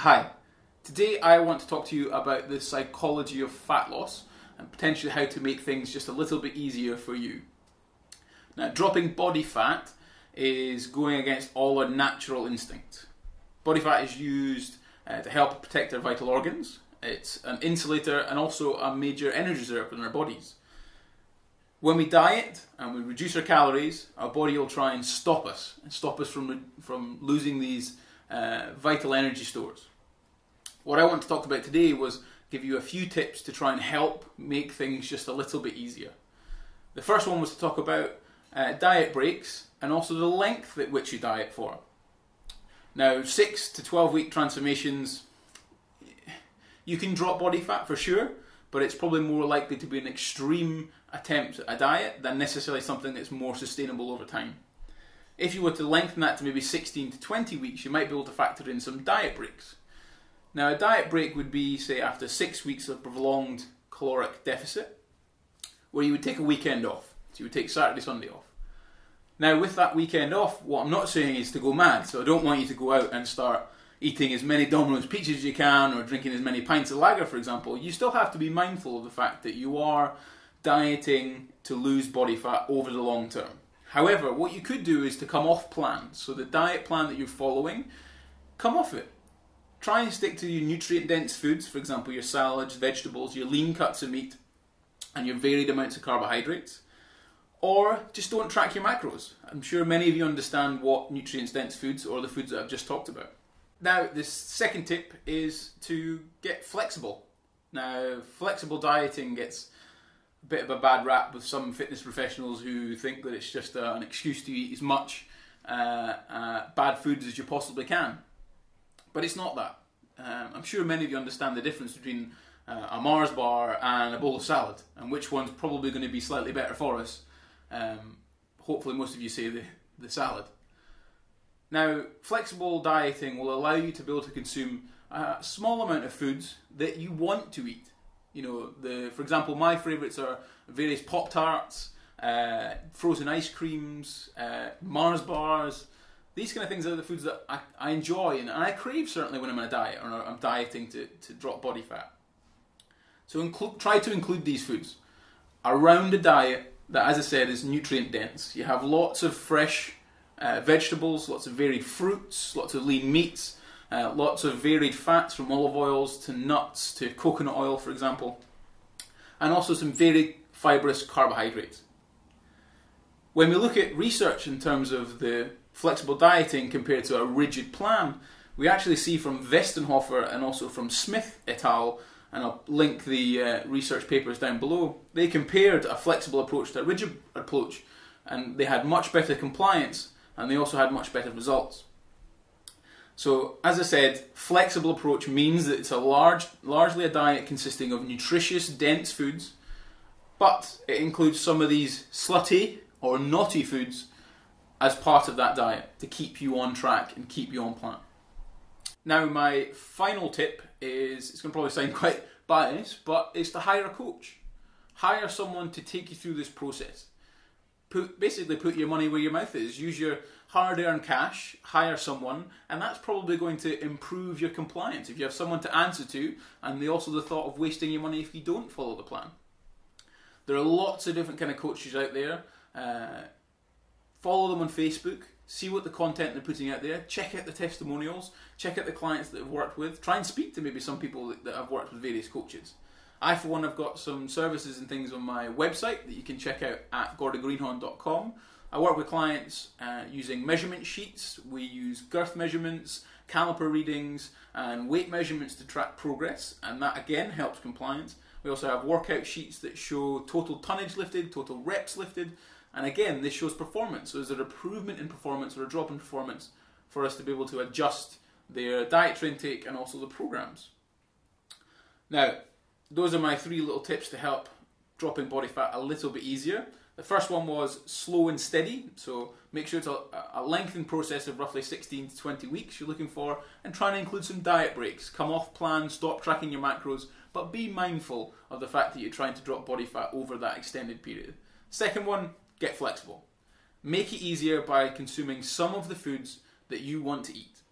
Hi, today I want to talk to you about the psychology of fat loss and potentially how to make things just a little bit easier for you. Now, dropping body fat is going against all our natural instincts. Body fat is used to help protect our vital organs. It's an insulator and also a major energy reserve in our bodies. When we diet and we reduce our calories, our body will try and stop us from losing these vital energy stores. What I want to talk about today was give you a few tips to try and help make things just a little bit easier. The first one was to talk about diet breaks and also the length at which you diet for. Now, 6 to 12 week transformations, you can drop body fat for sure, but it's probably more likely to be an extreme attempt at a diet than necessarily something that's more sustainable over time. If you were to lengthen that to maybe 16 to 20 weeks, you might be able to factor in some diet breaks. Now, a diet break would be, say, after 6 weeks of prolonged caloric deficit, where you would take a weekend off. So you would take Saturday, Sunday off. Now, with that weekend off, what I'm not saying is to go mad. So I don't want you to go out and start eating as many Domino's pizzas as you can or drinking as many pints of lager, for example. You still have to be mindful of the fact that you are dieting to lose body fat over the long term. However, what you could do is to come off plan. So the diet plan that you're following, come off it. Try and stick to your nutrient-dense foods, for example, your salads, vegetables, your lean cuts of meat, and your varied amounts of carbohydrates. Or just don't track your macros. I'm sure many of you understand what nutrient-dense foods or the foods that I've just talked about. Now, the second tip is to get flexible. Now, flexible dieting gets a bit of a bad rap with some fitness professionals who think that it's just an excuse to eat as much bad foods as you possibly can. But it's not that. I'm sure many of you understand the difference between a Mars bar and a bowl of salad, and which one's probably going to be slightly better for us. Hopefully most of you say the salad. Now, flexible dieting will allow you to be able to consume a small amount of foods that you want to eat. You know, for example, my favourites are various Pop-Tarts, frozen ice creams, Mars bars. These kind of things are the foods that I enjoy and I crave certainly when I'm on a diet or I'm dieting to drop body fat. So try to include these foods around a diet that, as I said, is nutrient dense. You have lots of fresh vegetables, lots of varied fruits, lots of lean meats, lots of varied fats from olive oils to nuts to coconut oil, for example, and also some varied fibrous carbohydrates. When we look at research in terms of the flexible dieting compared to a rigid plan, we actually see from Westenhofer and also from Smith et al., and I'll link the research papers down below, they compared a flexible approach to a rigid approach, and they had much better compliance and they also had much better results. So, as I said, flexible approach means that it's largely a diet consisting of nutritious, dense foods, but it includes some of these slutty or naughty foods as part of that diet to keep you on track and keep you on plan. Now, my final tip is, it's going to probably sound quite biased, but it's to hire a coach. Hire someone to take you through this process. Basically put your money where your mouth is. Use your hard-earned cash, hire someone, and that's probably going to improve your compliance if you have someone to answer to, and also the thought of wasting your money if you don't follow the plan. There are lots of different kind of coaches out there. Follow them on Facebook, see what the content they're putting out there, check out the testimonials, check out the clients that I've worked with, try and speak to maybe some people that I've worked with various coaches. I, for one, have got some services and things on my website that you can check out at gordongreenhorn.com. I work with clients using measurement sheets. We use girth measurements, caliper readings, and weight measurements to track progress, and that again helps compliance. We also have workout sheets that show total tonnage lifted, total reps lifted, and again, this shows performance. So is there an improvement in performance or a drop in performance for us to be able to adjust their dietary intake and also the programs. Now, those are my 3 little tips to help dropping body fat a little bit easier. The first one was slow and steady, so make sure it's a lengthened process of roughly 16 to 20 weeks you're looking for, and try and include some diet breaks. Come off plan, stop tracking your macros, but be mindful of the fact that you're trying to drop body fat over that extended period. Second one, get flexible. Make it easier by consuming some of the foods that you want to eat.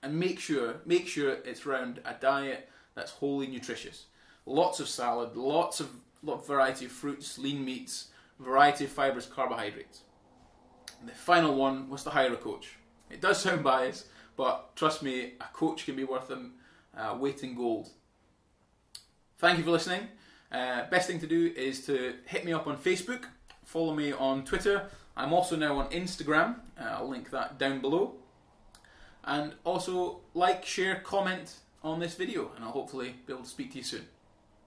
and make sure it's around a diet that's wholly nutritious. Lots of salad, lot of variety of fruits, lean meats, variety of fibres, carbohydrates. And the final one was to hire a coach. It does sound biased, but trust me, a coach can be worth them weight in gold. Thank you for listening. Best thing to do is to hit me up on Facebook, follow me on Twitter. I'm also now on Instagram. I'll link that down below. And also like, share, comment on this video, and I'll hopefully be able to speak to you soon.